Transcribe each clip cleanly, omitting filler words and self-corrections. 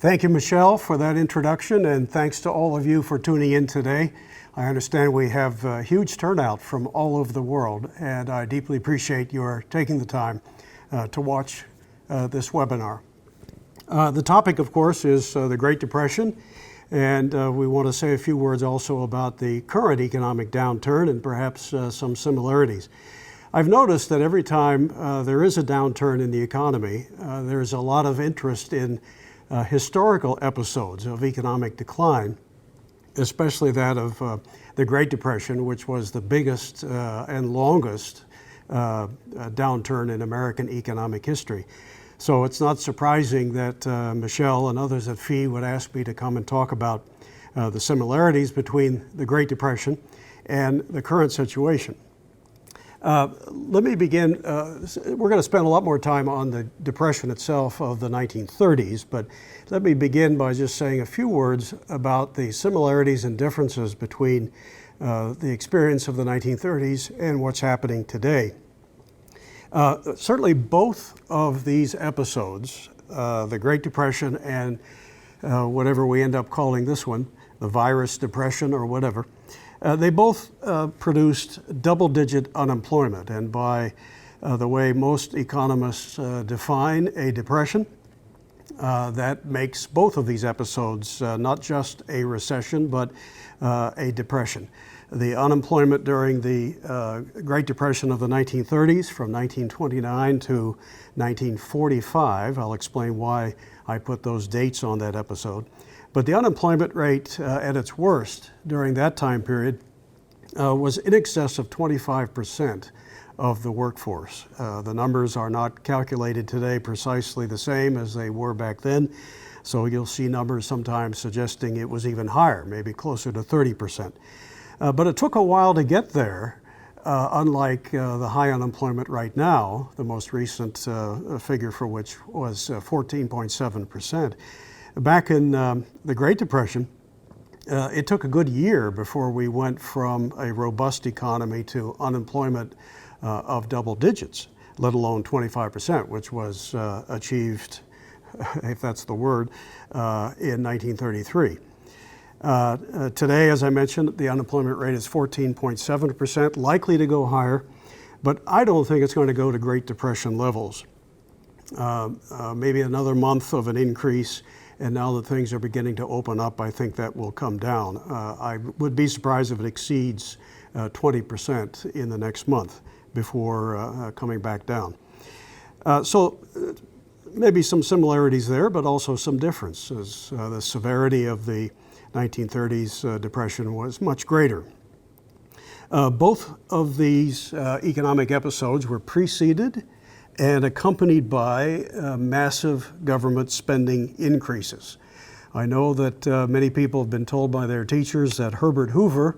Thank you, Michelle, for that introduction, and thanks to all of you for tuning in today. I understand we have a huge turnout from all over the world, and I deeply appreciate your taking the time to watch this webinar. The topic, of course, is the Great Depression, and we want to say a few words also about the current economic downturn and perhaps some similarities. I've noticed that every time there is a downturn in the economy, there's a lot of interest in historical episodes of economic decline, especially that of the Great Depression, which was the biggest and longest downturn in American economic history. So it's not surprising that Michelle and others at FEE would ask me to come and talk about the similarities between the Great Depression and the current situation. Let me begin. We're going to spend a lot more time on the Depression itself of the 1930s, but let me begin by just saying a few words about the similarities and differences between the experience of the 1930s and what's happening today. Certainly both of these episodes, the Great Depression and whatever we end up calling this one, the virus depression or whatever, they both produced double-digit unemployment, and by the way most economists define a depression, that makes both of these episodes not just a recession, but a depression. The unemployment during the Great Depression of the 1930s, from 1929 to 1945, I'll explain why I put those dates on that episode. But the unemployment rate at its worst during that time period was in excess of 25% of the workforce. The numbers are not calculated today precisely the same as they were back then, so you'll see numbers sometimes suggesting it was even higher, maybe closer to 30%. But it took a while to get there, unlike the high unemployment right now, the most recent figure for which was 14.7%. Back in the Great Depression, it took a good year before we went from a robust economy to unemployment of double digits, let alone 25%, which was achieved, if that's the word, in 1933. Today, as I mentioned, the unemployment rate is 14.7%, likely to go higher, but I don't think it's going to go to Great Depression levels. Maybe another month of an increase, and now that things are beginning to open up, I think that will come down. I would be surprised if it exceeds 20% in the next month before coming back down. So maybe some similarities there, but also some differences. The severity of the 1930s depression was much greater. Both of these economic episodes were preceded and accompanied by massive government spending increases. I know that many people have been told by their teachers that Herbert Hoover,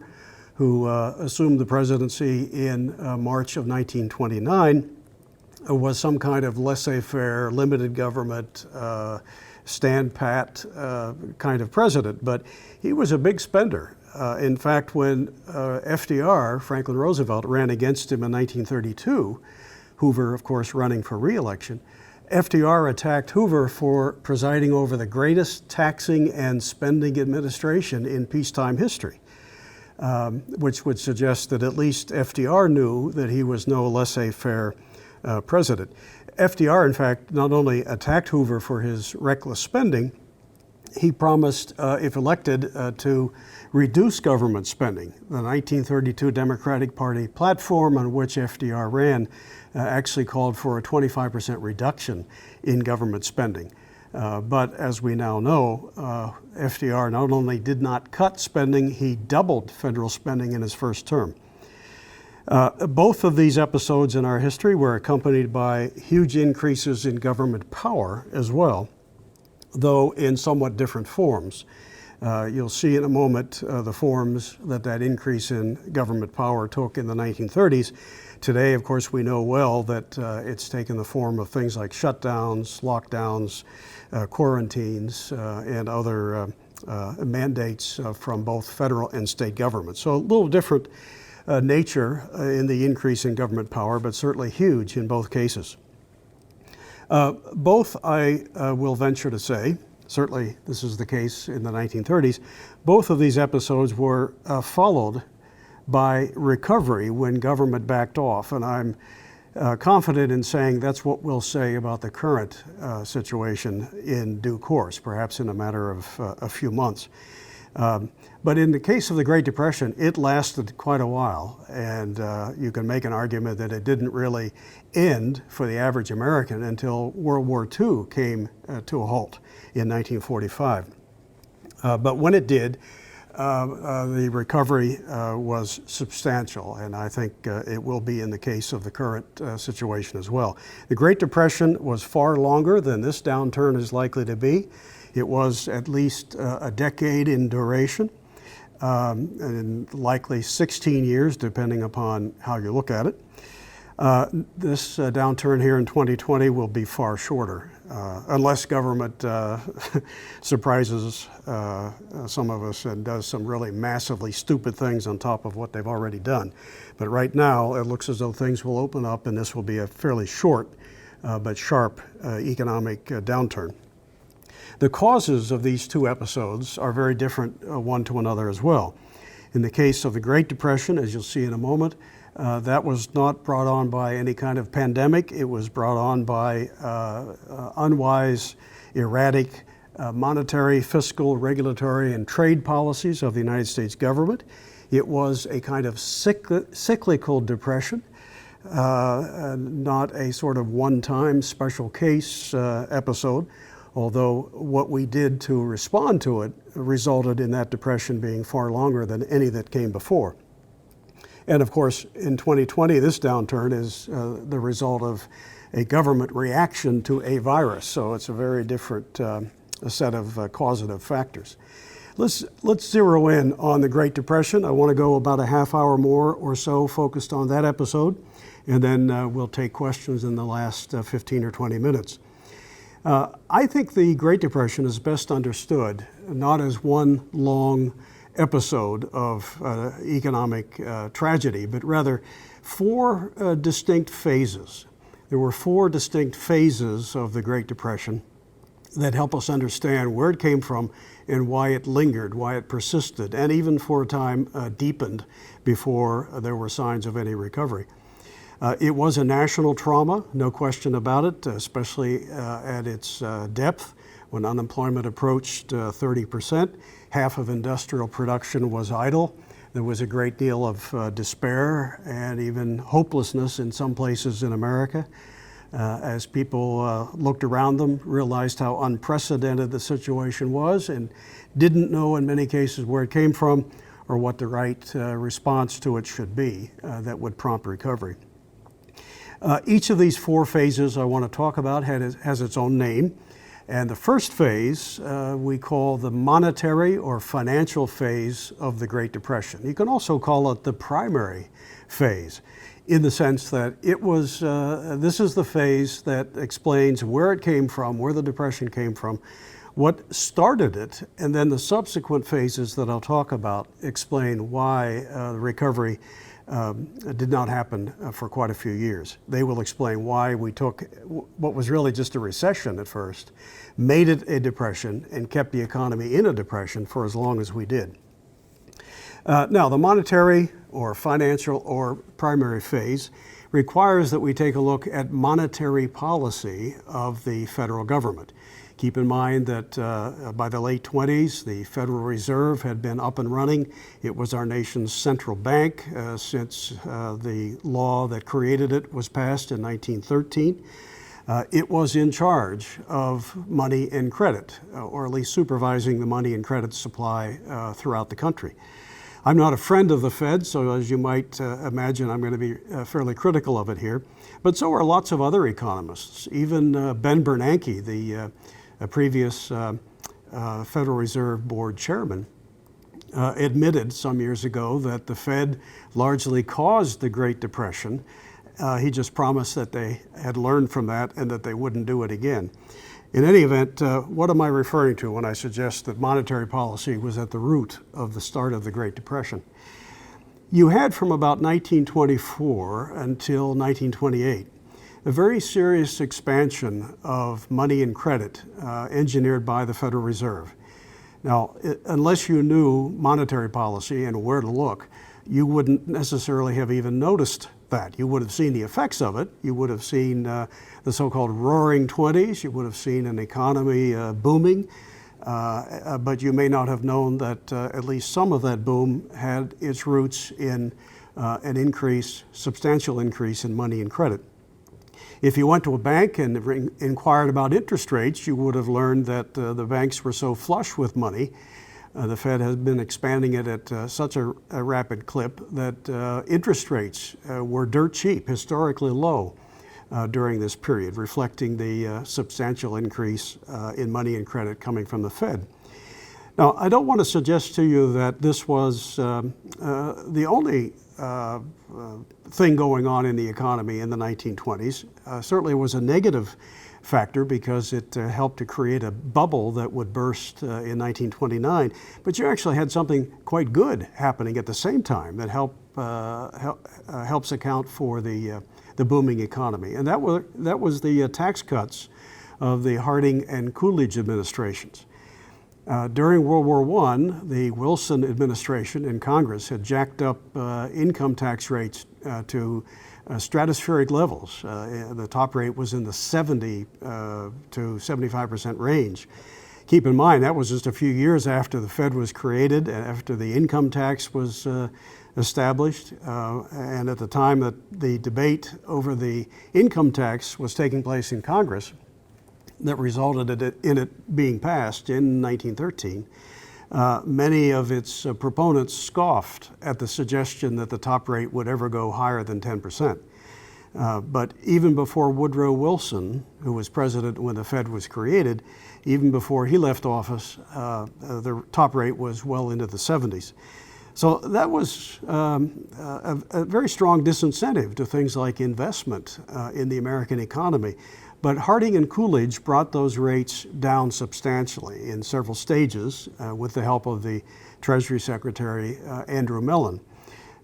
who assumed the presidency in March of 1929, was some kind of laissez-faire, limited government, stand pat kind of president, but he was a big spender. In fact, when FDR, Franklin Roosevelt, ran against him in 1932, Hoover, of course, running for re-election, FDR attacked Hoover for presiding over the greatest taxing and spending administration in peacetime history, which would suggest that at least FDR knew that he was no laissez-faire president. FDR, in fact, not only attacked Hoover for his reckless spending, he promised, if elected, to reduce government spending. The 1932 Democratic Party platform on which FDR ran actually called for a 25% reduction in government spending. But as we now know, FDR not only did not cut spending, he doubled federal spending in his first term. Both of these episodes in our history were accompanied by huge increases in government power as well, though in somewhat different forms. You'll see in a moment the forms that increase in government power took in the 1930s. Today, of course, we know well that it's taken the form of things like shutdowns, lockdowns, quarantines, and other mandates from both federal and state governments. So a little different nature in the increase in government power, but certainly huge in both cases. Both, I will venture to say, certainly this is the case in the 1930s, both of these episodes were followed by recovery when government backed off. And I'm confident in saying that's what we'll say about the current situation in due course, perhaps in a matter of a few months. But in the case of the Great Depression, it lasted quite a while, and you can make an argument that it didn't really end for the average American until World War II came to a halt in 1945. But when it did, the recovery was substantial, and I think it will be in the case of the current situation as well. The Great Depression was far longer than this downturn is likely to be. It was at least a decade in duration, and likely 16 years, depending upon how you look at it. This downturn here in 2020 will be far shorter, unless government surprises some of us and does some really massively stupid things on top of what they've already done. But right now, it looks as though things will open up, and this will be a fairly short but sharp economic downturn. The causes of these two episodes are very different one to another as well. In the case of the Great Depression, as you'll see in a moment, that was not brought on by any kind of pandemic. It was brought on by unwise, erratic monetary, fiscal, regulatory, and trade policies of the United States government. It was a kind of cyclical depression, not a sort of one-time special case episode, although what we did to respond to it resulted in that depression being far longer than any that came before. And of course, in 2020, this downturn is the result of a government reaction to a virus. So it's a very different set of causative factors. Let's zero in on the Great Depression. I want to go about a half hour more or so focused on that episode, and then we'll take questions in the last 15 or 20 minutes. I think the Great Depression is best understood not as one long episode of economic tragedy, but rather four distinct phases. There were four distinct phases of the Great Depression that help us understand where it came from and why it lingered, why it persisted, and even for a time deepened before there were signs of any recovery. It was a national trauma, no question about it, especially at its depth. When unemployment approached 30%, half of industrial production was idle. There was a great deal of despair and even hopelessness in some places in America. As people looked around them, realized how unprecedented the situation was, and didn't know in many cases where it came from or what the right response to it should be that would prompt recovery. Each of these four phases I want to talk about has its own name. And the first phase we call the monetary or financial phase of the Great Depression. You can also call it the primary phase, in the sense that it was, this is the phase that explains where it came from, where the Depression came from, what started it, and then the subsequent phases that I'll talk about explain why the recovery did not happen for quite a few years. They will explain why we took what was really just a recession at first, made it a depression, and kept the economy in a depression for as long as we did. Now, the monetary or financial or primary phase requires that we take a look at monetary policy of the federal government. Keep in mind that by the late 20s, the Federal Reserve had been up and running. It was our nation's central bank since the law that created it was passed in 1913. It was in charge of money and credit, or at least supervising the money and credit supply throughout the country. I'm not a friend of the Fed, so as you might imagine, I'm going to be fairly critical of it here. But so are lots of other economists. Even Ben Bernanke, the previous Federal Reserve Board chairman, admitted some years ago that the Fed largely caused the Great Depression. He just promised that they had learned from that and that they wouldn't do it again. In any event, what am I referring to when I suggest that monetary policy was at the root of the start of the Great Depression? You had from about 1924 until 1928 a very serious expansion of money and credit engineered by the Federal Reserve. Now, unless you knew monetary policy and where to look, you wouldn't necessarily have even noticed that. You would have seen the effects of it. You would have seen the so-called Roaring Twenties. You would have seen an economy booming, but you may not have known that at least some of that boom had its roots in an substantial increase in money and credit. If you went to a bank and inquired about interest rates, you would have learned that the banks were so flush with money. The Fed has been expanding it at such a rapid clip that interest rates were dirt cheap, historically low during this period, reflecting the substantial increase in money and credit coming from the Fed. Now, I don't want to suggest to you that this was the only thing going on in the economy in the 1920s. Certainly it was a negative factor because it helped to create a bubble that would burst in 1929. But you actually had something quite good happening at the same time that helps account for the booming economy. And that was the tax cuts of the Harding and Coolidge administrations. During World War I, the Wilson administration in Congress had jacked up income tax rates to stratospheric levels. The top rate was in the 70 to 75% range. Keep in mind, that was just a few years after the Fed was created, after the income tax was established, and at the time that the debate over the income tax was taking place in Congress, that resulted in it being passed in 1913. Many of its proponents scoffed at the suggestion that the top rate would ever go higher than 10%. But even before Woodrow Wilson, who was president when the Fed was created, even before he left office, the top rate was well into the 70s. So that was a very strong disincentive to things like investment in the American economy. But Harding and Coolidge brought those rates down substantially in several stages with the help of the Treasury Secretary, Andrew Mellon.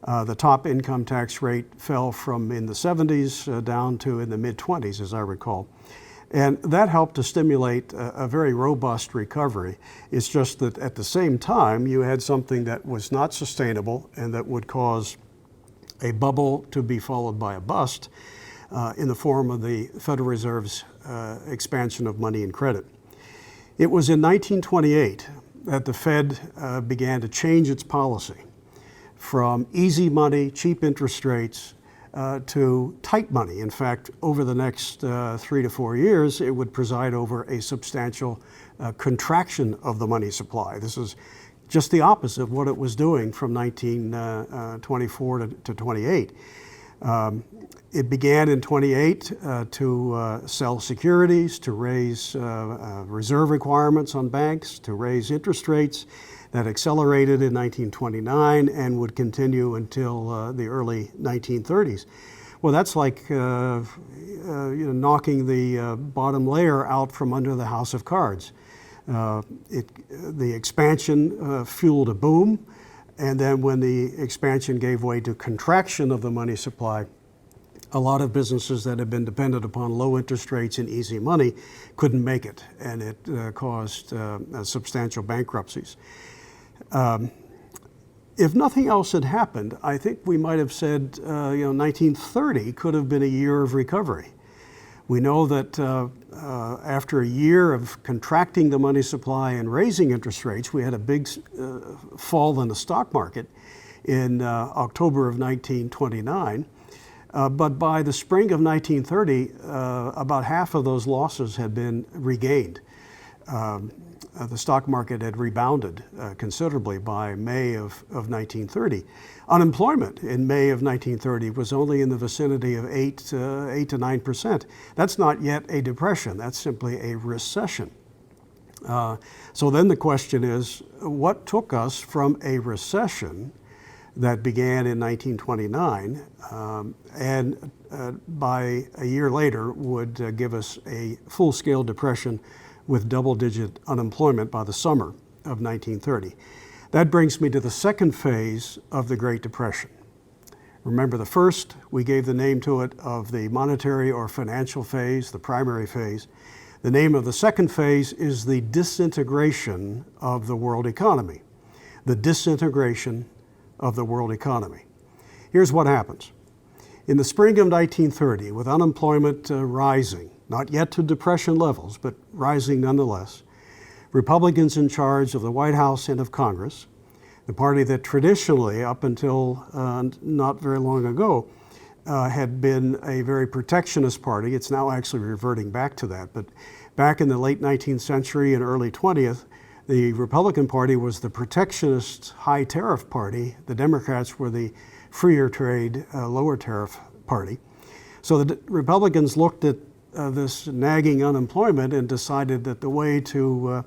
The top income tax rate fell from in the 70s down to in the mid-20s, as I recall. And that helped to stimulate a very robust recovery. It's just that at the same time, you had something that was not sustainable and that would cause a bubble to be followed by a bust in the form of the Federal Reserve's expansion of money and credit. It was in 1928 that the Fed began to change its policy from easy money, cheap interest rates, to tight money. In fact, over the next 3 to 4 years, it would preside over a substantial contraction of the money supply. This is just the opposite of what it was doing from 1924 to 28. It began in 28 to sell securities, to raise reserve requirements on banks, to raise interest rates. That accelerated in 1929 and would continue until the early 1930s. Well, that's like knocking the bottom layer out from under the house of cards. The expansion fueled a boom, and then when the expansion gave way to contraction of the money supply, a lot of businesses that had been dependent upon low interest rates and easy money couldn't make it, and it caused substantial bankruptcies. If nothing else had happened, I think we might have said 1930 could have been a year of recovery. We know that after a year of contracting the money supply and raising interest rates, we had a big fall in the stock market in October of 1929. But by the spring of 1930, about half of those losses had been regained. The stock market had rebounded considerably by May of 1930. Unemployment in May of 1930 was only in the vicinity of 8 to 9%. That's not yet a depression, that's simply a recession. So then the question is, what took us from a recession that began in 1929 and by a year later would give us a full-scale depression with double-digit unemployment by the summer of 1930. That brings me to the second phase of the Great Depression. Remember the first, we gave the name to it of the monetary or financial phase, the primary phase. The name of the second phase is the disintegration of the world economy. The disintegration of the world economy. Here's what happens. In the spring of 1930, with unemployment rising, not yet to depression levels, but rising nonetheless, Republicans in charge of the White House and of Congress, the party that traditionally, up until not very long ago, had been a very protectionist party. It's now actually reverting back to that. But back in the late 19th century and early 20th, the Republican Party was the protectionist high tariff party. The Democrats were the freer trade, lower tariff party. So the Republicans looked at this nagging unemployment and decided that the way to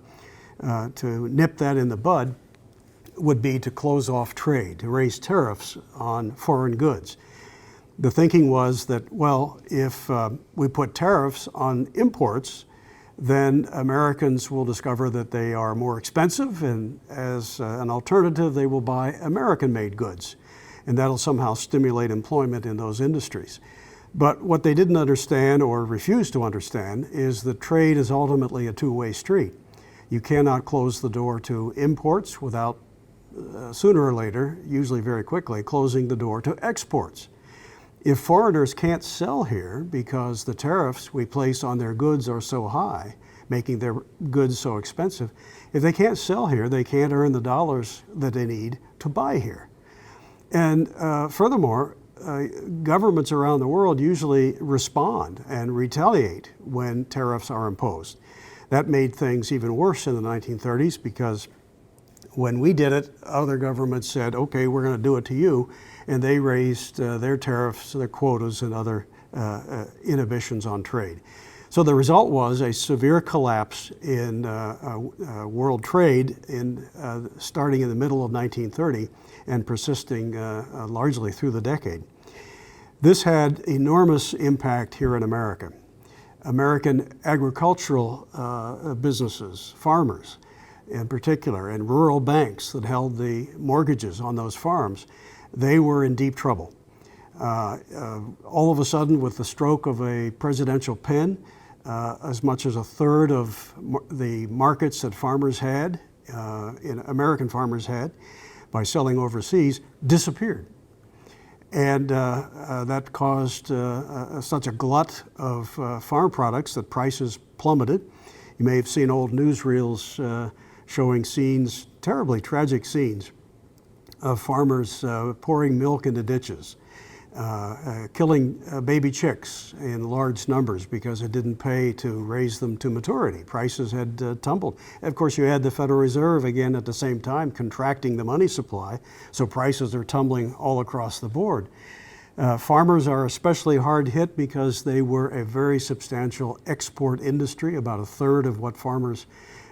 nip that in the bud would be to close off trade, to raise tariffs on foreign goods. The thinking was that, well, if we put tariffs on imports, then Americans will discover that they are more expensive, and as an alternative, they will buy American-made goods, and that'll somehow stimulate employment in those industries. But what they didn't understand or refused to understand is that trade is ultimately a two-way street. You cannot close the door to imports without sooner or later, usually very quickly, closing the door to exports. If foreigners can't sell here because the tariffs we place on their goods are so high, making their goods so expensive, if they can't sell here, they can't earn the dollars that they need to buy here. And furthermore, governments around the world usually respond and retaliate when tariffs are imposed. That made things even worse in the 1930s because when we did it, other governments said, okay, we're going to do it to you, and they raised their tariffs, their quotas, and other inhibitions on trade. So the result was a severe collapse in world trade starting in the middle of 1930 and persisting largely through the decade. This had enormous impact here in America. American agricultural businesses, farmers in particular, and rural banks that held the mortgages on those farms, they were in deep trouble. All of a sudden, with the stroke of a presidential pen, as much as a third of the markets that farmers had, American farmers had, by selling overseas, disappeared. And that caused such a glut of farm products that prices plummeted. You may have seen old newsreels showing scenes, terribly tragic scenes, of farmers pouring milk into ditches, killing baby chicks in large numbers because it didn't pay to raise them to maturity. Prices had tumbled. Of course, you had the Federal Reserve again at the same time contracting the money supply, so prices are tumbling all across the board. Farmers are especially hard hit because they were a very substantial export industry. About a third of what farmers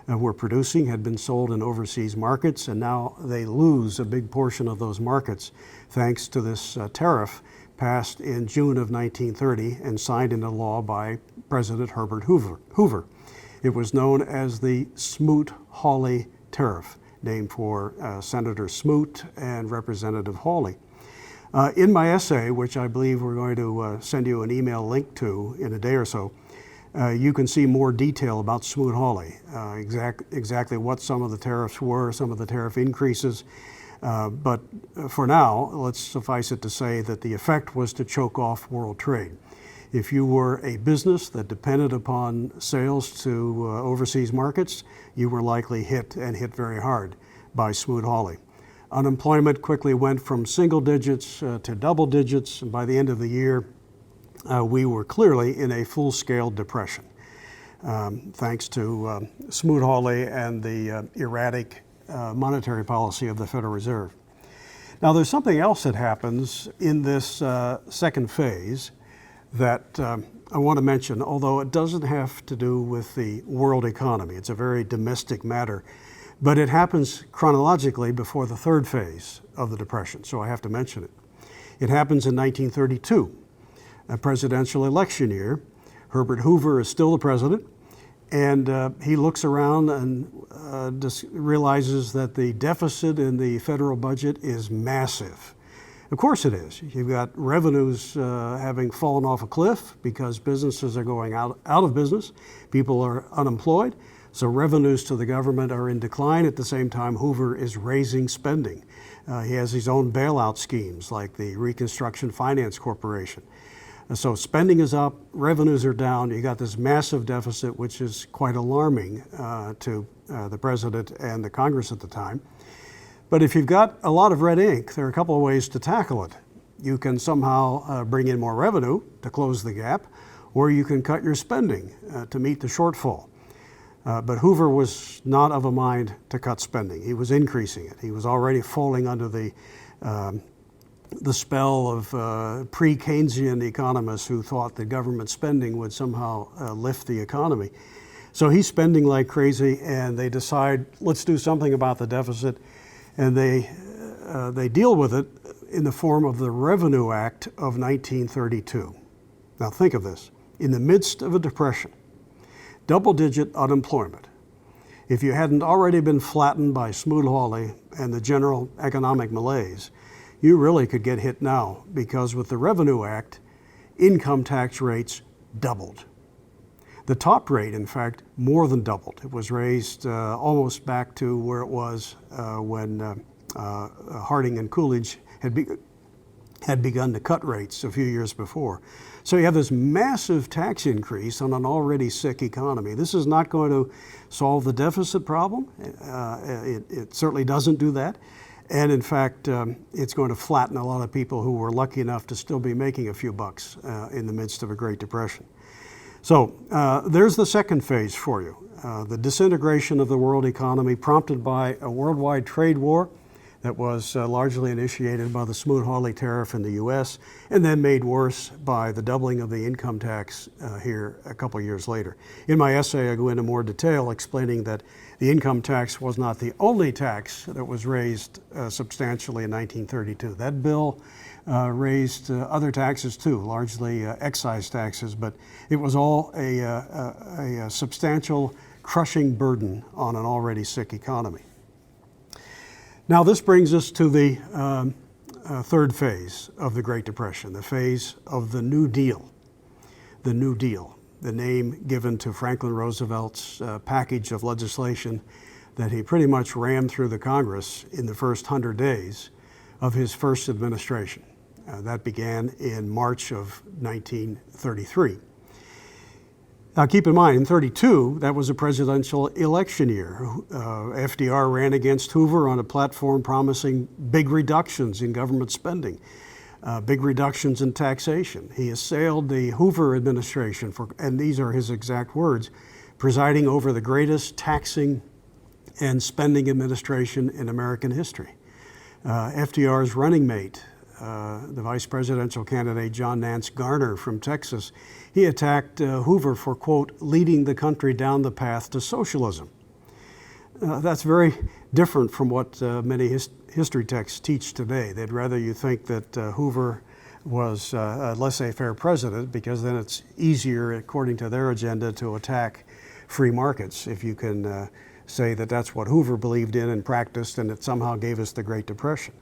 were producing had been sold in overseas markets, and now they lose a big portion of those markets thanks to this tariff passed in June of 1930 and signed into law by President Herbert Hoover. It was known as the SmootHawley tariff, named for Senator Smoot and Representative Hawley. In my essay, which I believe we're going to send you an email link to in a day or so, you can see more detail about SmootHawley, exactly what some of the tariffs were, some of the tariff increases. But for now, let's suffice it to say that the effect was to choke off world trade. If you were a business that depended upon sales to overseas markets, you were likely hit, and hit very hard, by SmootHawley. Unemployment quickly went from single digits to double digits, and by the end of the year, we were clearly in a full-scale depression, thanks to SmootHawley and the erratic monetary policy of the Federal Reserve. Now, there's something else that happens in this second phase that I want to mention, although it doesn't have to do with the world economy. It's a very domestic matter, but it happens chronologically before the third phase of the Depression, so I have to mention it. It happens in 1932. A presidential election year. Herbert Hoover is still the president, and he looks around and realizes that the deficit in the federal budget is massive. Of course it is. You've got revenues having fallen off a cliff because businesses are going out of business. People are unemployed. So revenues to the government are in decline. At the same time, Hoover is raising spending. He has his own bailout schemes like the Reconstruction Finance Corporation. And so spending is up, revenues are down. You got this massive deficit, which is quite alarming to the president and the Congress at the time. But if you've got a lot of red ink, there are a couple of ways to tackle it. You can somehow bring in more revenue to close the gap, or you can cut your spending to meet the shortfall. But Hoover was not of a mind to cut spending. He was increasing it. He was already falling under the spell of pre-Keynesian economists who thought that government spending would somehow lift the economy. So he's spending like crazy, and they decide, let's do something about the deficit. And they deal with it in the form of the Revenue Act of 1932. Now think of this. In the midst of a depression, double-digit unemployment, if you hadn't already been flattened by SmootHawley and the general economic malaise, you really could get hit now, because with the Revenue Act, income tax rates doubled. The top rate, in fact, more than doubled. It was raised almost back to where it was when Harding and Coolidge had begun to cut rates a few years before. So you have this massive tax increase on an already sick economy. This is not going to solve the deficit problem. It certainly doesn't do that. And in fact, it's going to flatten a lot of people who were lucky enough to still be making a few bucks in the midst of a Great Depression. So there's the second phase for you. The disintegration of the world economy prompted by a worldwide trade war that was largely initiated by the SmootHawley tariff in the US, and then made worse by the doubling of the income tax here a couple years later. In my essay, I go into more detail explaining that the income tax was not the only tax that was raised substantially in 1932. That bill raised other taxes too, largely excise taxes, but it was all a substantial crushing burden on an already sick economy. Now this brings us to the third phase of the Great Depression, the phase of the New Deal. The New Deal, the name given to Franklin Roosevelt's package of legislation that he pretty much rammed through the Congress in the first 100 days of his first administration. That began in March of 1933. Now keep in mind, in 32, that was a presidential election year. FDR ran against Hoover on a platform promising big reductions in government spending, big reductions in taxation. He assailed the Hoover administration for, and these are his exact words, presiding over the greatest taxing and spending administration in American history. FDR's running mate, the vice presidential candidate John Nance Garner from Texas, he attacked Hoover for, quote, leading the country down the path to socialism. That's very different from what many history texts teach today. They'd rather you think that Hoover was a laissez-faire president, because then it's easier, according to their agenda, to attack free markets if you can say that that's what Hoover believed in and practiced, and it somehow gave us the Great Depression.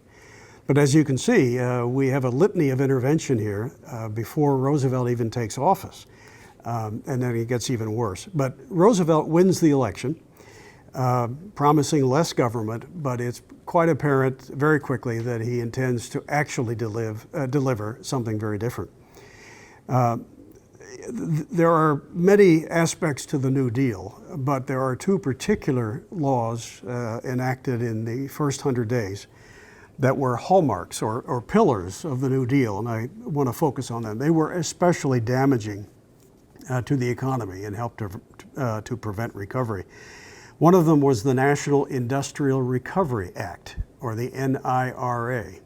But as you can see, we have a litany of intervention here before Roosevelt even takes office, and then it gets even worse. But Roosevelt wins the election, promising less government, but it's quite apparent very quickly that he intends to actually deliver something very different. There are many aspects to the New Deal, but there are two particular laws enacted in the first 100 days that were hallmarks or pillars of the New Deal, and I want to focus on them. They were especially damaging to the economy and helped to prevent recovery. One of them was the National Industrial Recovery Act, or the NIRA.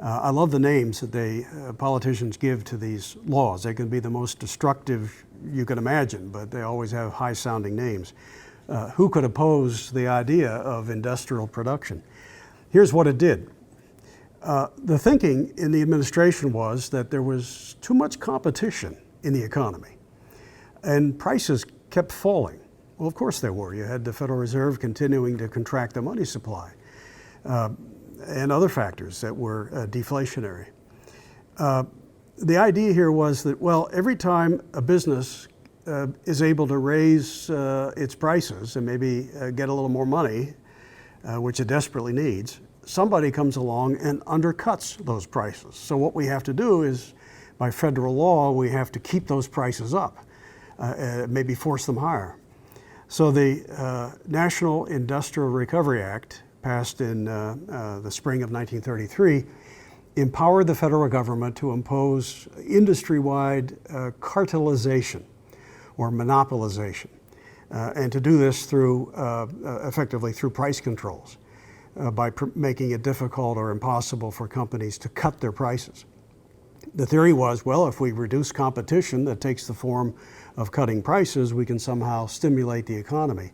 I love the names that politicians give to these laws. They can be the most destructive you can imagine, but they always have high-sounding names. Who could oppose the idea of industrial production? Here's what it did. The thinking in the administration was that there was too much competition in the economy, and prices kept falling. Well, of course there were. You had the Federal Reserve continuing to contract the money supply. and other factors that were deflationary. The idea here was that, well, every time a business is able to raise its prices and maybe get a little more money, which it desperately needs, somebody comes along and undercuts those prices. So what we have to do is, by federal law, we have to keep those prices up, maybe force them higher. So the National Industrial Recovery Act, passed in the spring of 1933, empowered the federal government to impose industry-wide cartelization or monopolization, and to do this through, effectively through price controls, by making it difficult or impossible for companies to cut their prices. The theory was, well, if we reduce competition that takes the form of cutting prices, we can somehow stimulate the economy.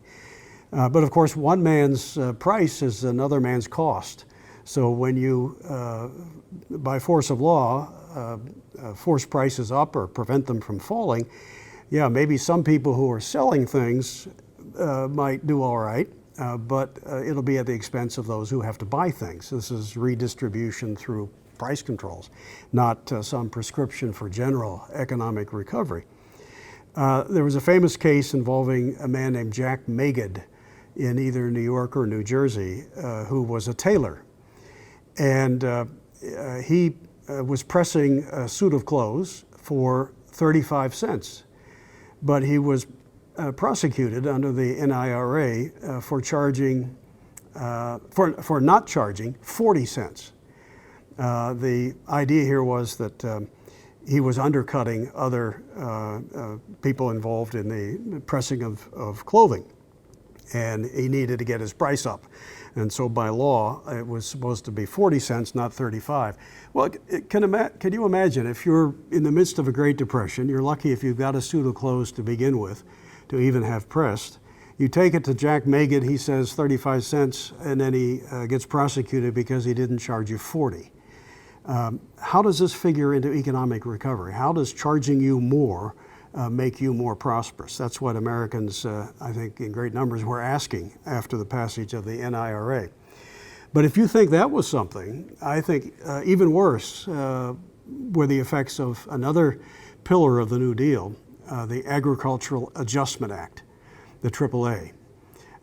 But of course, one man's price is another man's cost. So when you, by force of law, force prices up or prevent them from falling, yeah, maybe some people who are selling things might do all right, but it'll be at the expense of those who have to buy things. This is redistribution through price controls, not some prescription for general economic recovery. There was a famous case involving a man named Jack Magid in either New York or New Jersey, who was a tailor. And he was pressing a suit of clothes for 35 cents. But he was prosecuted under the NIRA for charging, for not charging 40 cents. The idea here was that he was undercutting other people involved in the pressing of clothing, and he needed to get his price up. And so by law, it was supposed to be 40 cents, not 35. Well, can you imagine if you're in the midst of a Great Depression, you're lucky if you've got a suit of clothes to begin with, to even have pressed. You take it to Jack Magid, he says 35 cents, and then he gets prosecuted because he didn't charge you 40. How does this figure into economic recovery? How does charging you more make you more prosperous? That's what Americans, I think, in great numbers were asking after the passage of the NIRA. But if you think that was something, I think even worse were the effects of another pillar of the New Deal, the Agricultural Adjustment Act, the AAA.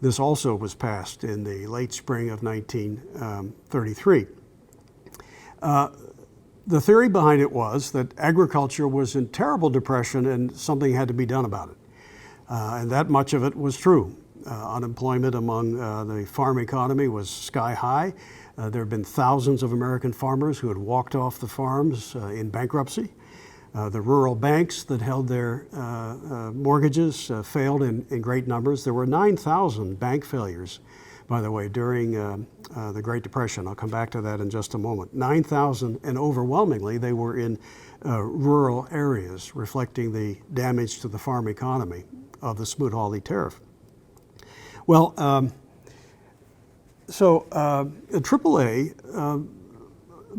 This also was passed in the late spring of 1933. The theory behind it was that agriculture was in terrible depression and something had to be done about it. And that much of it was true. Unemployment among the farm economy was sky high. There have been thousands of American farmers who had walked off the farms in bankruptcy. The rural banks that held their mortgages failed in great numbers. There were 9,000 bank failures, by the way, during the Great Depression. I'll come back to that in just a moment. 9,000, and overwhelmingly they were in rural areas, reflecting the damage to the farm economy of the SmootHawley tariff. Well, AAA,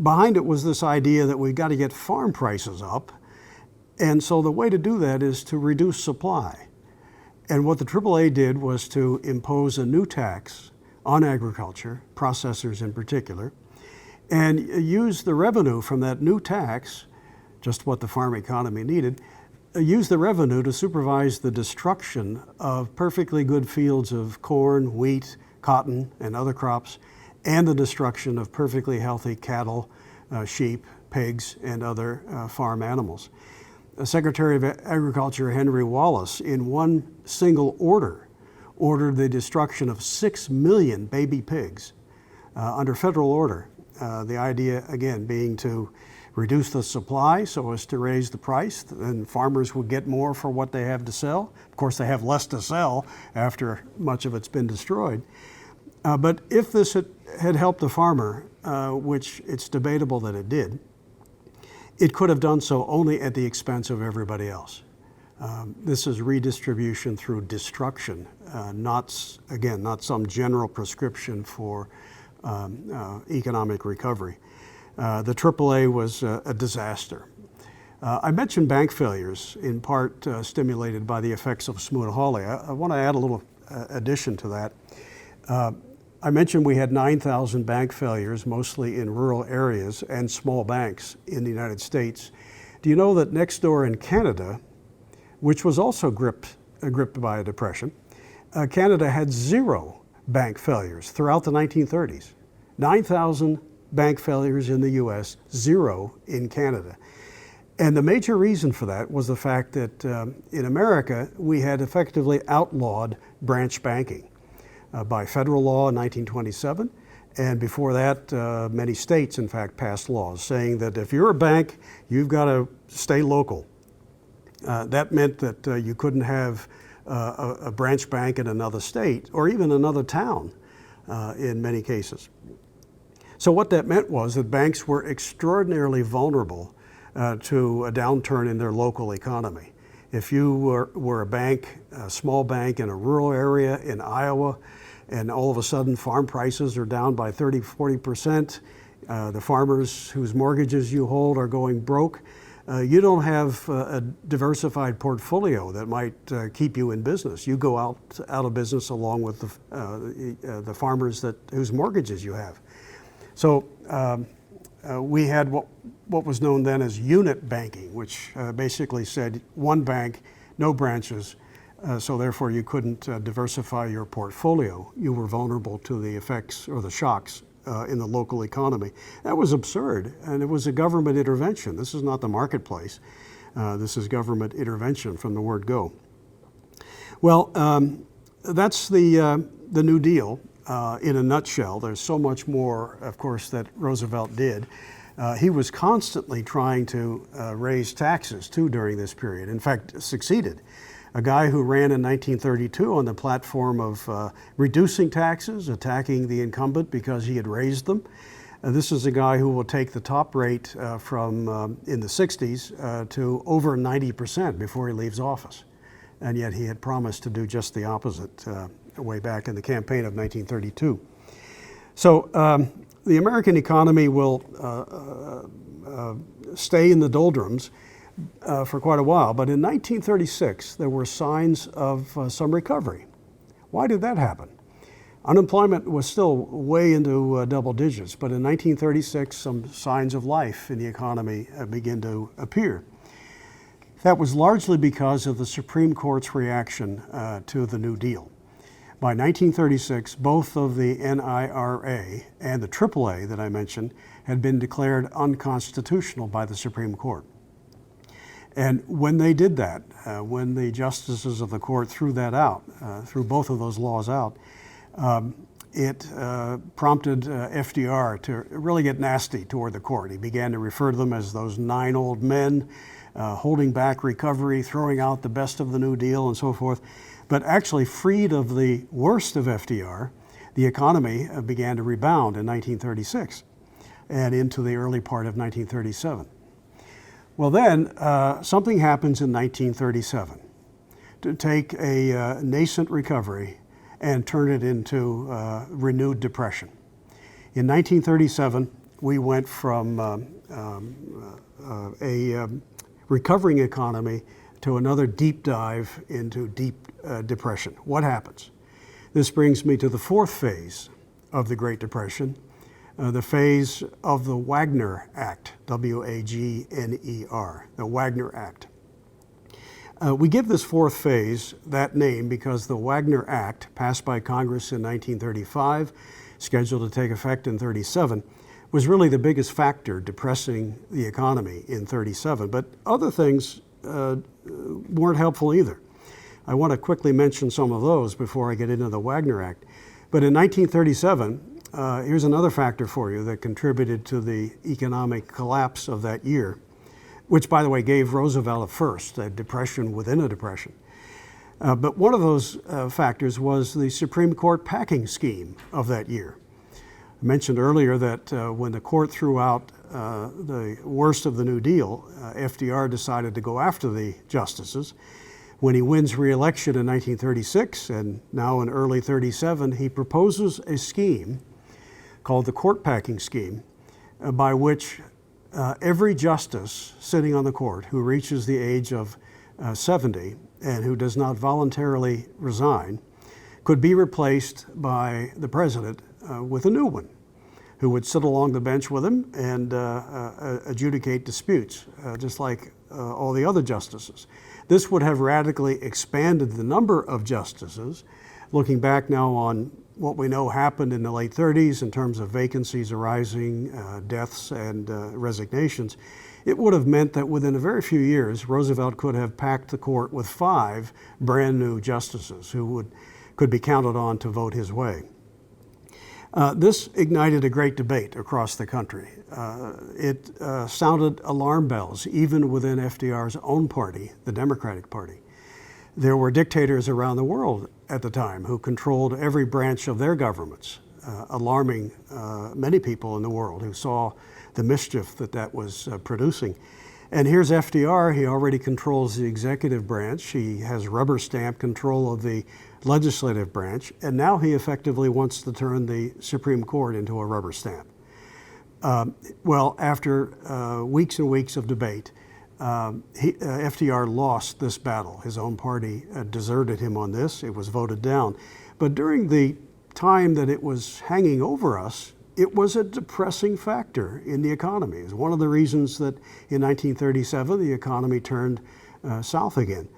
behind it was this idea that we've got to get farm prices up, and so the way to do that is to reduce supply. And what the AAA did was to impose a new tax on agriculture, processors in particular, and use the revenue from that new tax, just what the farm economy needed, use the revenue to supervise the destruction of perfectly good fields of corn, wheat, cotton, and other crops, and the destruction of perfectly healthy cattle, sheep, pigs, and other farm animals. Secretary of Agriculture Henry Wallace, in one single order, ordered the destruction of 6 million baby pigs under federal order. The idea, again, being to reduce the supply so as to raise the price, and farmers would get more for what they have to sell. Of course, they have less to sell after much of it's been destroyed. But if this had helped the farmer, which it's debatable that it did, it could have done so only at the expense of everybody else. This is redistribution through destruction, not some general prescription for economic recovery. The AAA was a disaster. I mentioned bank failures, in part stimulated by the effects of SmootHawley. I want to add a little addition to that. I mentioned we had 9,000 bank failures, mostly in rural areas and small banks in the United States. Do you know that next door in Canada, which was also gripped by a depression, Canada had 0 bank failures throughout the 1930s. 9,000 bank failures in the US, 0 in Canada. And the major reason for that was the fact that in America, we had effectively outlawed branch banking by federal law in 1927. And before that, many states, in fact, passed laws saying that if you're a bank, you've got to stay local. That meant that you couldn't have a branch bank in another state or even another town in many cases. So what that meant was that banks were extraordinarily vulnerable to a downturn in their local economy. If you were a bank, a small bank in a rural area in Iowa, and all of a sudden farm prices are down by 30, 40%, the farmers whose mortgages you hold are going broke, you don't have a diversified portfolio that might keep you in business. You go out of business along with the farmers whose mortgages you have. So we had what was known then as unit banking, which basically said one bank, no branches, so therefore you couldn't diversify your portfolio. You were vulnerable to the effects or the shocks in the local economy. That was absurd, and it was a government intervention. This is not the marketplace. This is government intervention from the word go. Well, that's the New Deal in a nutshell. There's so much more, of course, that Roosevelt did. He was constantly trying to raise taxes, too, during this period. In fact, succeeded. A guy who ran in 1932 on the platform of reducing taxes, attacking the incumbent because he had raised them. This is a guy who will take the top rate from in the 60s to over 90% before he leaves office. And yet he had promised to do just the opposite way back in the campaign of 1932. So the American economy will stay in the doldrums for quite a while, but in 1936 there were signs of some recovery. Why did that happen? Unemployment was still way into double digits, but in 1936 some signs of life in the economy began to appear. That was largely because of the Supreme Court's reaction to the New Deal. By 1936, both of the NIRA and the AAA that I mentioned had been declared unconstitutional by the Supreme Court. And when they did that, when the justices of the court threw that out, threw both of those laws out, it prompted FDR to really get nasty toward the court. He began to refer to them as those 9 old men, holding back recovery, throwing out the best of the New Deal and so forth. But actually, freed of the worst of FDR, the economy began to rebound in 1936 and into the early part of 1937. Well then, something happens in 1937 to take a nascent recovery and turn it into renewed depression. In 1937, we went from a recovering economy to another deep dive into deep depression. What happens? This brings me to the 4th phase of the Great Depression, the phase of the Wagner Act, W-A-G-N-E-R, the Wagner Act. We give this 4th phase that name because the Wagner Act, passed by Congress in 1935, scheduled to take effect in 37, was really the biggest factor depressing the economy in 37. But other things weren't helpful either. I want to quickly mention some of those before I get into the Wagner Act. But in 1937, here's another factor for you that contributed to the economic collapse of that year, which, by the way, gave Roosevelt a depression within a depression. But one of those factors was the Supreme Court packing scheme of that year. I mentioned earlier that when the court threw out the worst of the New Deal, FDR decided to go after the justices. When he wins re-election in 1936 and now in early 37, he proposes a scheme called the court packing scheme by which every justice sitting on the court who reaches the age of 70 and who does not voluntarily resign could be replaced by the president with a new one who would sit along the bench with him and adjudicate disputes, just like all the other justices. This would have radically expanded the number of justices. Looking back now on what we know happened in the late 30s in terms of vacancies arising, deaths, and resignations, it would have meant that within a very few years, Roosevelt could have packed the court with 5 brand new justices who could be counted on to vote his way. This ignited a great debate across the country. It sounded alarm bells even within FDR's own party, the Democratic Party. There were dictators around the world at the time who controlled every branch of their governments, alarming many people in the world who saw the mischief that was producing. And here's FDR. He already controls the executive branch. He has rubber stamp control of the legislative branch, and now he effectively wants to turn the Supreme Court into a rubber stamp. Well, after weeks and weeks of debate, FDR lost this battle. His own party deserted him on this. It was voted down. But during the time that it was hanging over us, it was a depressing factor in the economy. It was one of the reasons that in 1937 the economy turned south again.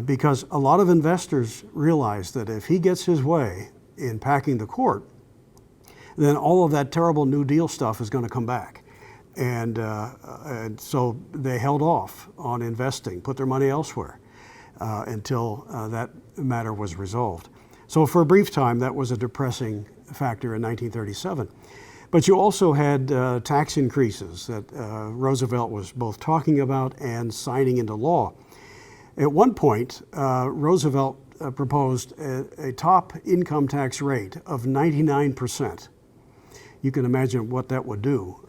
Because a lot of investors realized that if he gets his way in packing the court, then all of that terrible New Deal stuff is going to come back. And so they held off on investing, put their money elsewhere until that matter was resolved. So for a brief time, that was a depressing factor in 1937. But you also had tax increases that Roosevelt was both talking about and signing into law. At one point, Roosevelt proposed a top income tax rate of 99%. You can imagine what that would do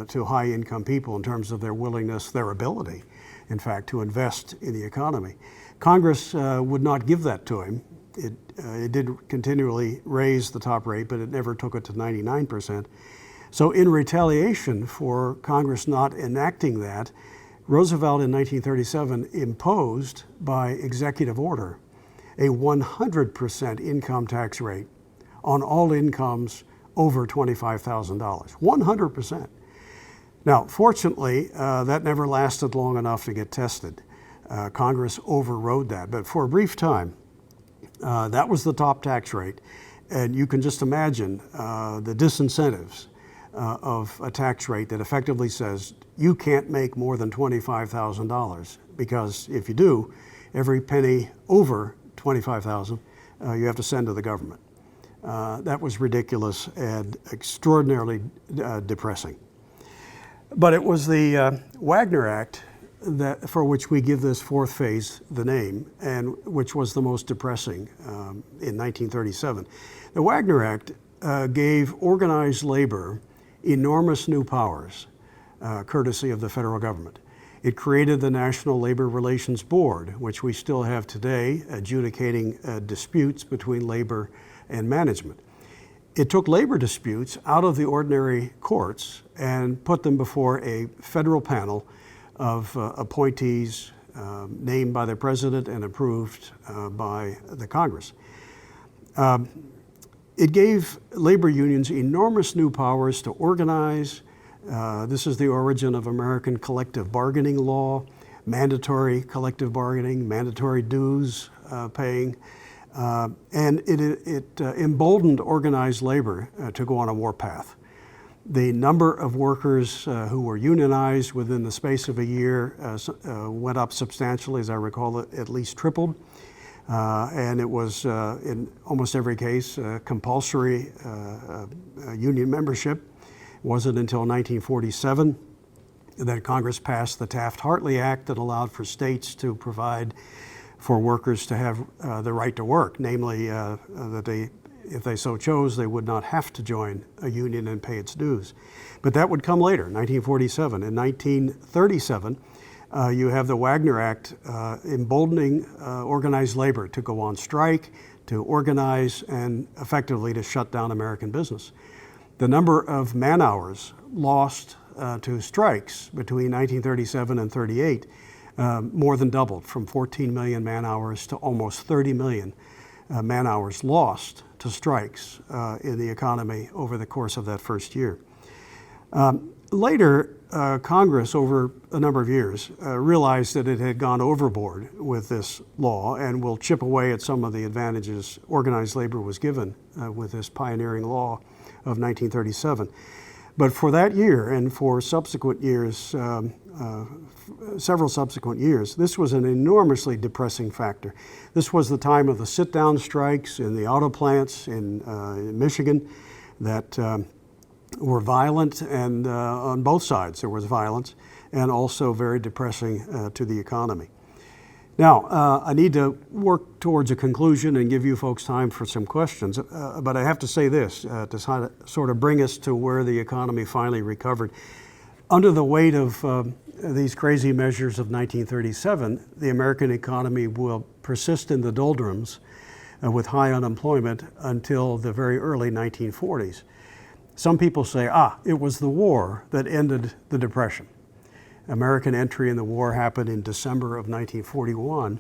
to high-income people in terms of their willingness, their ability, in fact, to invest in the economy. Congress would not give that to him. It did continually raise the top rate, but it never took it to 99%. So in retaliation for Congress not enacting that, Roosevelt in 1937 imposed by executive order a 100% income tax rate on all incomes over $25,000, 100%. Now, fortunately, that never lasted long enough to get tested. Congress overrode that, but for a brief time, that was the top tax rate. And you can just imagine the disincentives of a tax rate that effectively says you can't make more than $25,000, because if you do, every penny over $25,000 you have to send to the government. That was ridiculous and extraordinarily depressing. But it was the Wagner Act for which we give this fourth phase the name, and which was the most depressing in 1937. The Wagner Act gave organized labor enormous new powers, courtesy of the federal government. It created the National Labor Relations Board, which we still have today, adjudicating disputes between labor and management. It took labor disputes out of the ordinary courts and put them before a federal panel of appointees named by the president and approved by the Congress. It gave labor unions enormous new powers to organize. This is the origin of American collective bargaining law, mandatory collective bargaining, mandatory dues paying, and it emboldened organized labor to go on a warpath. The number of workers who were unionized within the space of a year went up substantially, as I recall, at least tripled. And it was, in almost every case, compulsory union membership. It wasn't until 1947 that Congress passed the Taft-Hartley Act that allowed for states to provide for workers to have the right to work, namely that they, if they so chose, they would not have to join a union and pay its dues. But that would come later, 1947. In 1937, you have the Wagner Act emboldening organized labor to go on strike, to organize, and effectively to shut down American business. The number of man hours lost to strikes between 1937 and 38 more than doubled, from 14 million man hours to almost 30 million man hours lost to strikes in the economy over the course of that first year. Later, Congress, over a number of years, realized that it had gone overboard with this law and will chip away at some of the advantages organized labor was given with this pioneering law of 1937. But for that year and for subsequent years, several subsequent years, this was an enormously depressing factor. This was the time of the sit-down strikes in the auto plants in Michigan that were violent, and on both sides there was violence, and also very depressing to the economy. Now, I need to work towards a conclusion and give you folks time for some questions, but I have to say this to sort of bring us to where the economy finally recovered. Under the weight of these crazy measures of 1937, the American economy will persist in the doldrums with high unemployment until the very early 1940s. Some people say, it was the war that ended the Depression. American entry in the war happened in December of 1941.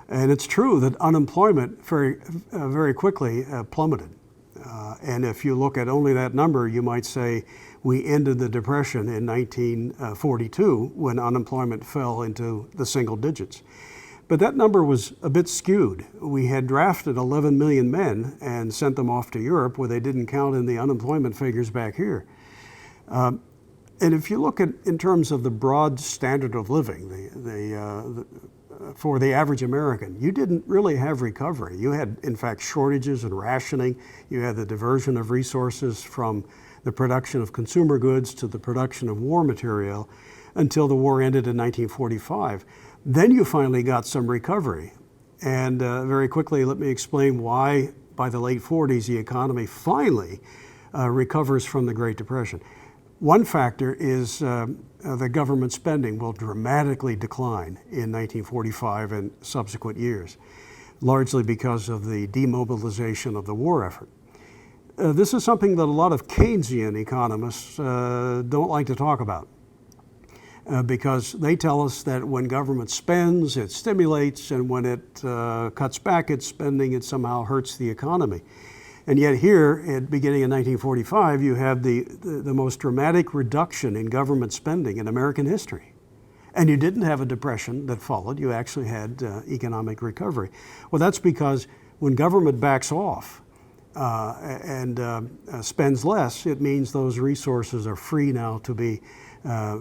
And it's true that unemployment very quickly plummeted. And if you look at only that number, you might say we ended the Depression in 1942 when unemployment fell into the single digits. But that number was a bit skewed. We had drafted 11 million men and sent them off to Europe where they didn't count in the unemployment figures back here. And if you look at in terms of the broad standard of living, for the average American, you didn't really have recovery. You had, in fact, shortages and rationing. You had the diversion of resources from the production of consumer goods to the production of war material until the war ended in 1945. Then you finally got some recovery. And very quickly, let me explain why by the late 40s, the economy finally recovers from the Great Depression. One factor is the government spending will dramatically decline in 1945 and subsequent years, largely because of the demobilization of the war effort. This is something that a lot of Keynesian economists don't like to talk about. Because they tell us that when government spends, it stimulates, and when it cuts back its spending, it somehow hurts the economy. And yet here, beginning in 1945, you have the most dramatic reduction in government spending in American history. And you didn't have a depression that followed. You actually had economic recovery. Well, that's because when government backs off and spends less, it means those resources are free now to be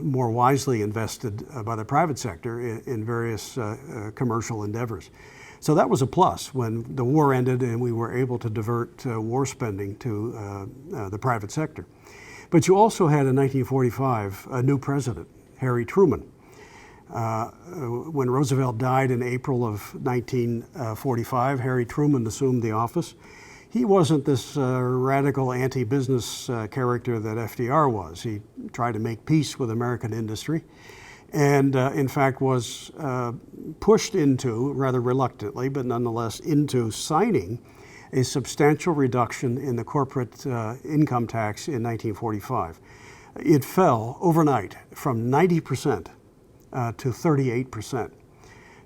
more wisely invested by the private sector in various commercial endeavors. So that was a plus when the war ended and we were able to divert war spending to the private sector. But you also had in 1945 a new president, Harry Truman. When Roosevelt died in April of 1945, Harry Truman assumed the office. He wasn't this radical anti-business character that FDR was. He tried to make peace with American industry and in fact was pushed into, rather reluctantly, but nonetheless into signing a substantial reduction in the corporate income tax in 1945. It fell overnight from 90% to 38%.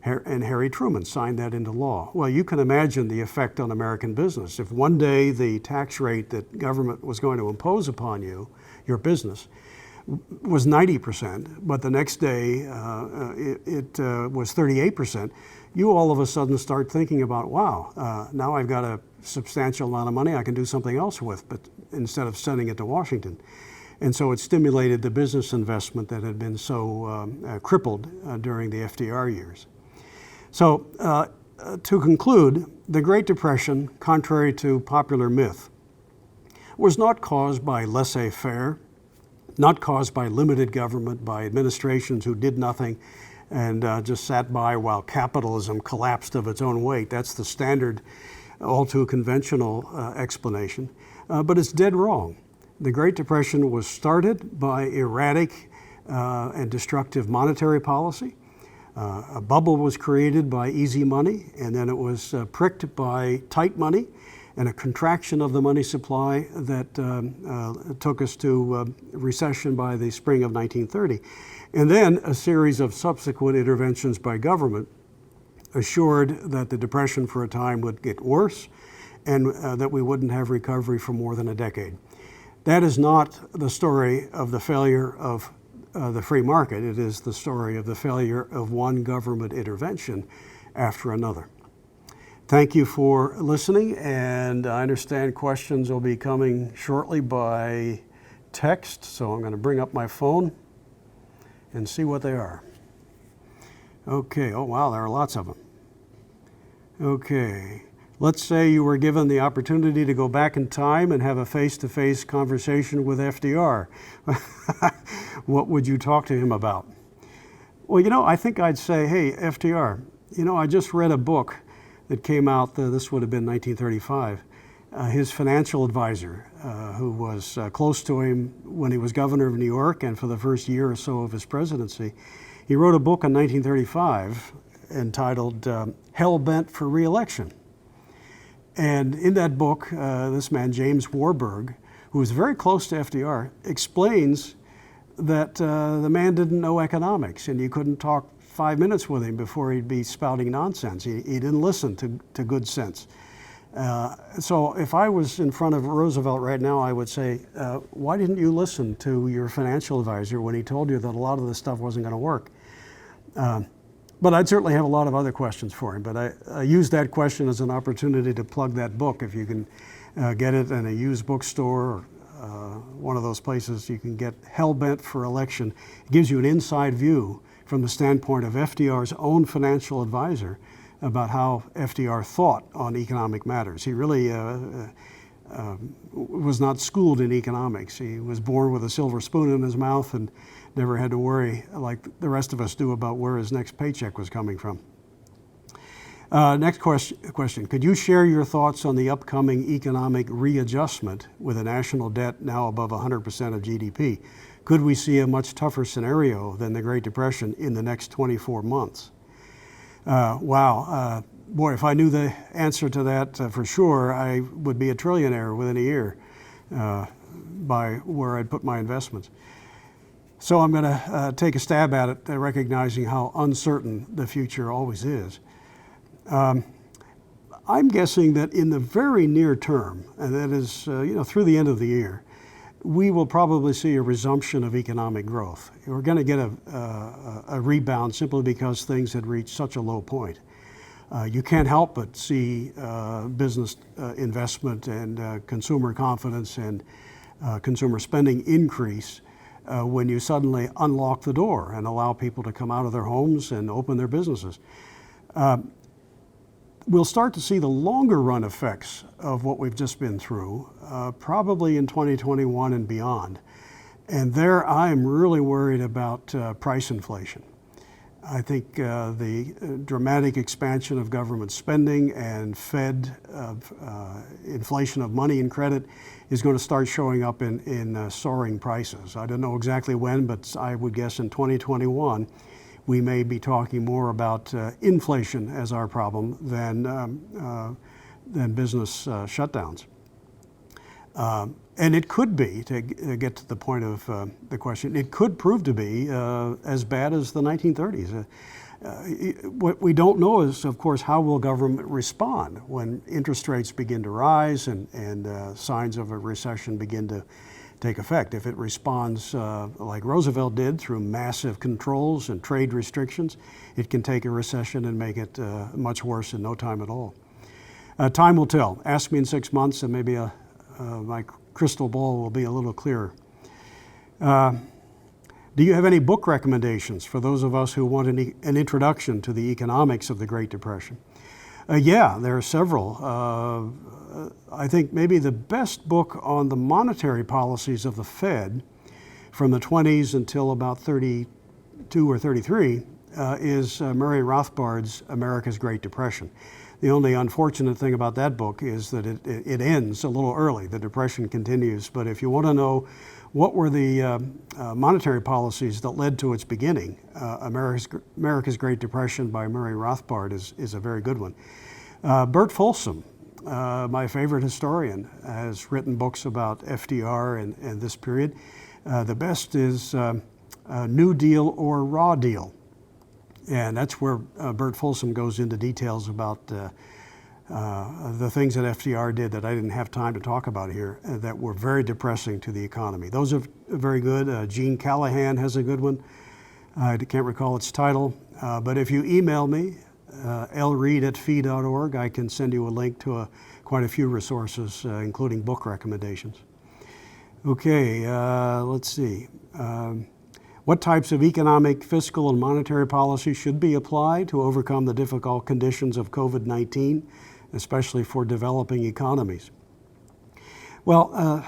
And Harry Truman signed that into law. Well, you can imagine the effect on American business. If one day the tax rate that government was going to impose upon you, your business, was 90%, but the next day it was 38%, you all of a sudden start thinking about, wow, now I've got a substantial amount of money I can do something else with, but instead of sending it to Washington. And so it stimulated the business investment that had been so crippled during the FDR years. So to conclude, the Great Depression, contrary to popular myth, was not caused by laissez-faire, not caused by limited government, by administrations who did nothing and just sat by while capitalism collapsed of its own weight. That's the standard, all too conventional explanation. But it's dead wrong. The Great Depression was started by erratic and destructive monetary policy. A bubble was created by easy money, and then it was pricked by tight money, and a contraction of the money supply that took us to recession by the spring of 1930. And then a series of subsequent interventions by government assured that the Depression for a time would get worse and that we wouldn't have recovery for more than a decade. That is not the story of the failure of the free market. It is the story of the failure of one government intervention after another. Thank you for listening, and I understand questions will be coming shortly by text, so I'm going to bring up my phone and see what they are. Okay, oh wow, there are lots of them. Okay, let's say you were given the opportunity to go back in time and have a face-to-face conversation with FDR. What would you talk to him about? Well, you know, I think I'd say, hey, FDR, you know, I just read a book that came out, this would have been 1935. His financial advisor, who was close to him when he was governor of New York and for the first year or so of his presidency, he wrote a book in 1935 entitled Hell Bent for Re-Election. And in that book, this man, James Warburg, who was very close to FDR, explains that the man didn't know economics and you couldn't talk 5 minutes with him before he'd be spouting nonsense. He didn't listen to good sense. So if I was in front of Roosevelt right now, I would say, why didn't you listen to your financial advisor when he told you that a lot of this stuff wasn't going to work? But I'd certainly have a lot of other questions for him. But I use that question as an opportunity to plug that book. If you can get it in a used bookstore or one of those places, you can get Hell Bent for Election. It gives you an inside view from the standpoint of FDR's own financial advisor about how FDR thought on economic matters. He really was not schooled in economics. He was born with a silver spoon in his mouth and never had to worry like the rest of us do about where his next paycheck was coming from. Next question. Could you share your thoughts on the upcoming economic readjustment with a national debt now above 100% of GDP? Could we see a much tougher scenario than the Great Depression in the next 24 months? Wow. Boy, if I knew the answer to that for sure, I would be a trillionaire within a year by where I'd put my investments. So I'm going to take a stab at it, recognizing how uncertain the future always is. I'm guessing that in the very near term, and that is through the end of the year, we will probably see a resumption of economic growth. We're going to get a rebound simply because things had reached such a low point. You can't help but see business investment and consumer confidence and consumer spending increase when you suddenly unlock the door and allow people to come out of their homes and open their businesses. We'll start to see the longer run effects of what we've just been through, probably in 2021 and beyond. And there I'm really worried about price inflation. I think the dramatic expansion of government spending and Fed inflation of money and credit is going to start showing up in soaring prices. I don't know exactly when, but I would guess in 2021, we may be talking more about inflation as our problem than business shutdowns. And it could be, to get to the point of the question, it could prove to be as bad as the 1930s. What we don't know is, of course, how will government respond when interest rates begin to rise and signs of a recession begin to take effect. If it responds like Roosevelt did through massive controls and trade restrictions, it can take a recession and make it much worse in no time at all. Time will tell. Ask me in 6 months and maybe my crystal ball will be a little clearer. Do you have any book recommendations for those of us who want an introduction to the economics of the Great Depression? Yeah, there are several. I think maybe the best book on the monetary policies of the Fed from the 20s until about 32 or 33 is Murray Rothbard's America's Great Depression. The only unfortunate thing about that book is that it ends a little early. The Depression continues. But if you want to know what were the monetary policies that led to its beginning, America's Great Depression by Murray Rothbard is a very good one. Bert Folsom, my favorite historian, has written books about FDR and this period. The best is New Deal or Raw Deal. And that's where Bert Folsom goes into details about the things that FDR did that I didn't have time to talk about here that were very depressing to the economy. Those are very good. Gene Callahan has a good one. I can't recall its title, but if you email me, lreed@fee.org, I can send you a link to quite a few resources, including book recommendations. Okay, let's see. What types of economic, fiscal, and monetary policy should be applied to overcome the difficult conditions of COVID-19, especially for developing economies? Well,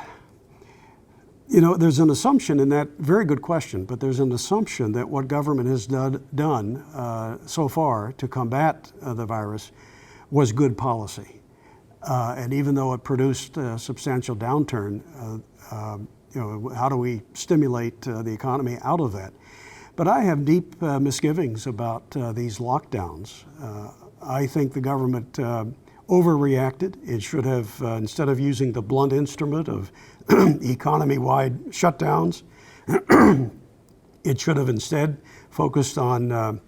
there's an assumption in that, very good question, but there's an assumption that what government has done so far to combat the virus was good policy. And even though it produced a substantial downturn, how do we stimulate the economy out of that? But I have deep misgivings about these lockdowns. I think the government overreacted. It should have, instead of using the blunt instrument of economy-wide shutdowns, it should have instead focused on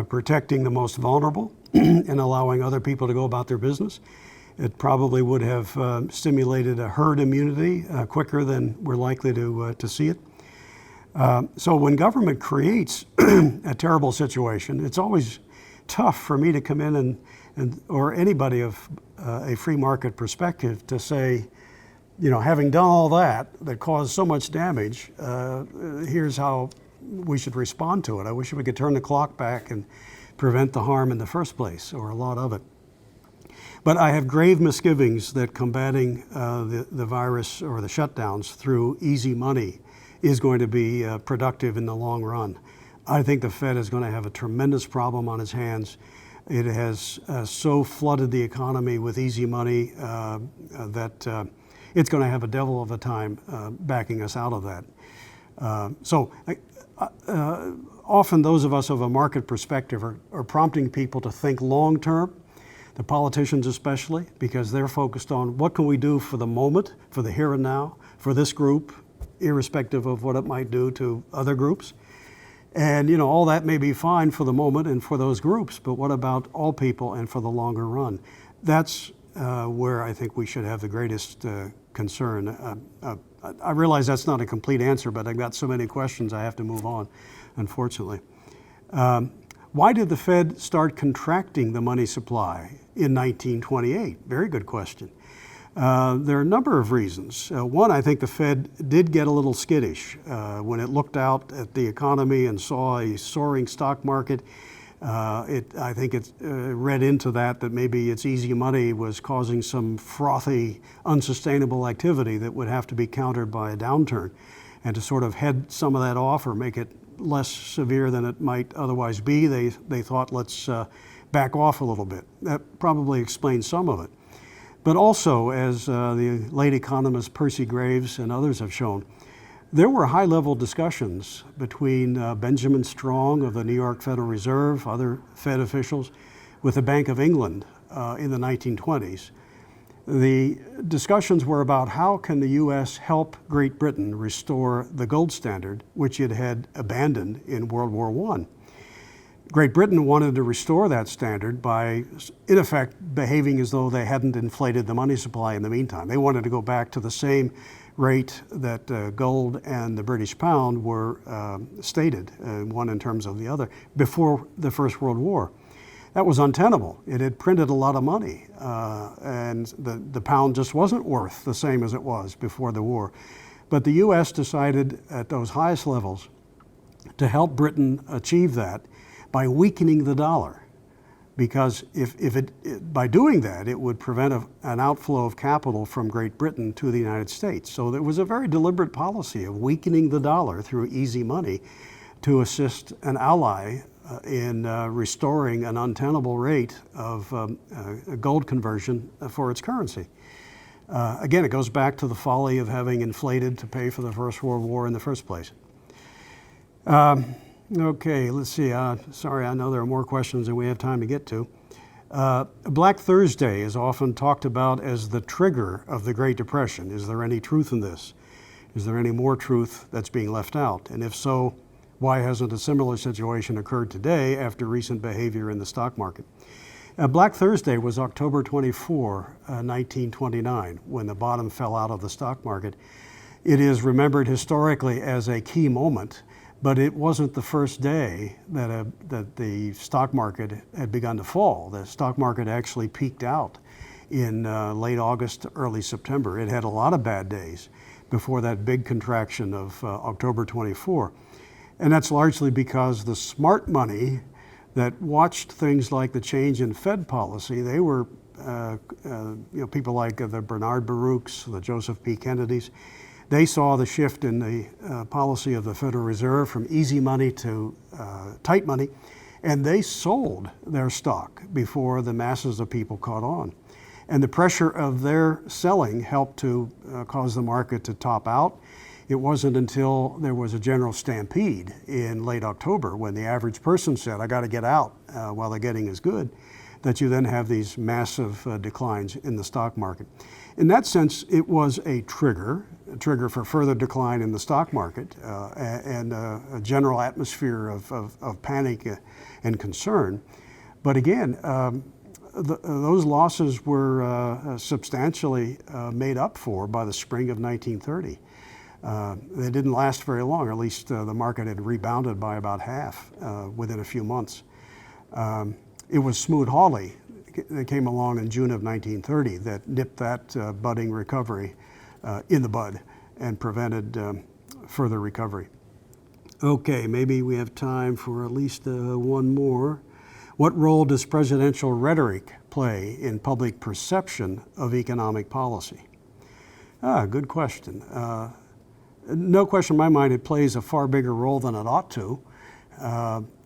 protecting the most vulnerable and allowing other people to go about their business. It probably would have stimulated a herd immunity quicker than we're likely to see it. So when government creates a terrible situation, it's always tough for me to come in or anybody of a free market perspective to say, having done all that caused so much damage, here's how we should respond to it. I wish we could turn the clock back and prevent the harm in the first place, or a lot of it. But I have grave misgivings that combating the virus or the shutdowns through easy money is going to be productive in the long run. I think the Fed is going to have a tremendous problem on its hands. It has so flooded the economy with easy money that it's going to have a devil of a time backing us out of that. Often those of us of a market perspective are prompting people to think long term, the politicians especially, because they're focused on what can we do for the moment, for the here and now, for this group, irrespective of what it might do to other groups. And all that may be fine for the moment and for those groups, but what about all people and for the longer run? That's where I think we should have the greatest concern. I realize that's not a complete answer, but I've got so many questions I have to move on, unfortunately. Why did the Fed start contracting the money supply in 1928? Very good question. There are a number of reasons. One, I think the Fed did get a little skittish when it looked out at the economy and saw a soaring stock market. I think it read into that maybe its easy money was causing some frothy, unsustainable activity that would have to be countered by a downturn. And to sort of head some of that off or make it less severe than it might otherwise be, they thought, let's back off a little bit. That probably explains some of it. But also, as the late economist Percy Graves and others have shown, there were high-level discussions between Benjamin Strong of the New York Federal Reserve, other Fed officials, with the Bank of England in the 1920s. The discussions were about how can the U.S. help Great Britain restore the gold standard, which it had abandoned in World War I. Great Britain wanted to restore that standard by, in effect, behaving as though they hadn't inflated the money supply in the meantime. They wanted to go back to the same rate that gold and the British pound were stated, one in terms of the other, before the First World War. That was untenable. It had printed a lot of money, and the pound just wasn't worth the same as it was before the war. But the U.S. decided at those highest levels to help Britain achieve that by weakening the dollar, because by doing that, it would prevent an outflow of capital from Great Britain to the United States. So there was a very deliberate policy of weakening the dollar through easy money to assist an ally in restoring an untenable rate of gold conversion for its currency. Again, it goes back to the folly of having inflated to pay for the First World War in the first place. Okay, let's see. Sorry, I know there are more questions than we have time to get to. Black Thursday is often talked about as the trigger of the Great Depression. Is there any truth in this? Is there any more truth that's being left out? And if so, Why hasn't a similar situation occurred today after recent behavior in the stock market? Black Thursday was October 24, 1929, when the bottom fell out of the stock market. It is remembered historically as a key moment, but it wasn't the first day that the stock market had begun to fall. The stock market actually peaked out in late August, early September. It had a lot of bad days before that big contraction of October 24. And that's largely because the smart money that watched things like the change in Fed policy, they were people like the Bernard Baruchs, the Joseph P. Kennedys. They saw the shift in the policy of the Federal Reserve from easy money to tight money, and they sold their stock before the masses of people caught on. And the pressure of their selling helped to cause the market to top out. It wasn't until there was a general stampede in late October when the average person said, I got to get out while the getting is good, that you then have these massive declines in the stock market. In that sense, it was a trigger for further decline in the stock market and a general atmosphere of panic and concern. But again, those losses were substantially made up for by the spring of 1930. They didn't last very long, or at least the market had rebounded by about half within a few months. It was SmootHawley that came along in June of 1930 that nipped that budding recovery in the bud and prevented further recovery. Okay, maybe we have time for at least one more. What role does presidential rhetoric play in public perception of economic policy? Good question. No question in my mind, it plays a far bigger role than it ought to.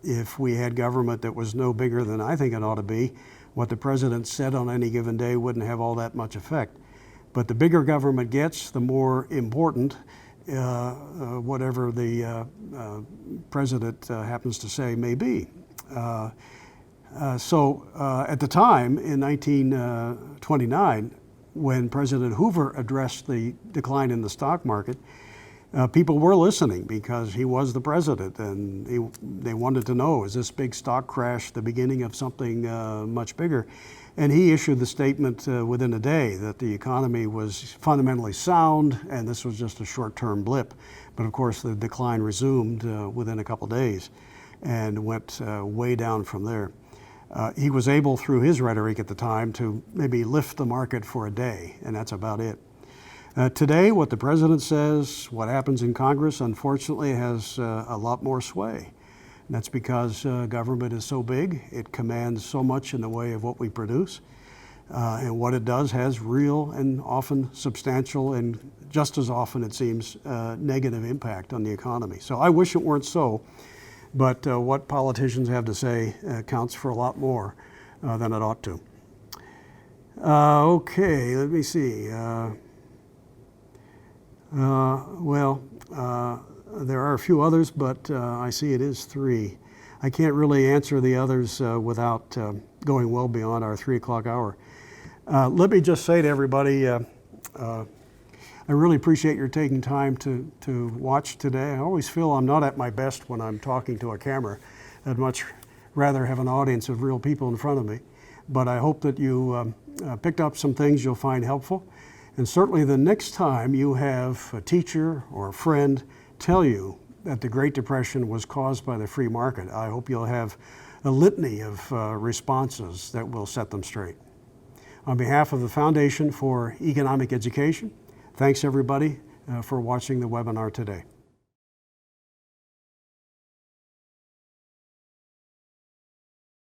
If we had government that was no bigger than I think it ought to be, what the president said on any given day wouldn't have all that much effect. But the bigger government gets, the more important whatever the president happens to say may be. So at the time, in 1929, when President Hoover addressed the decline in the stock market, people were listening because he was the president, and they wanted to know, is this big stock crash the beginning of something much bigger? And he issued the statement within a day that the economy was fundamentally sound and this was just a short-term blip. But of course, the decline resumed within a couple days and went way down from there. He was able, through his rhetoric at the time, to maybe lift the market for a day, and that's about it. Today, what the president says, what happens in Congress, unfortunately, has a lot more sway. And that's because government is so big, it commands so much in the way of what we produce. And what it does has real and often substantial, and just as often, it seems, negative impact on the economy. So I wish it weren't so, but what politicians have to say counts for a lot more than it ought to. Okay, let me see. There are a few others, but I see it is 3. I can't really answer the others without going well beyond our 3 o'clock hour. Let me just say to everybody, I really appreciate your taking time to watch today. I always feel I'm not at my best when I'm talking to a camera. I'd much rather have an audience of real people in front of me. But I hope that you picked up some things you'll find helpful. And certainly the next time you have a teacher or a friend tell you that the Great Depression was caused by the free market, I hope you'll have a litany of responses that will set them straight. On behalf of the Foundation for Economic Education, thanks everybody for watching the webinar today.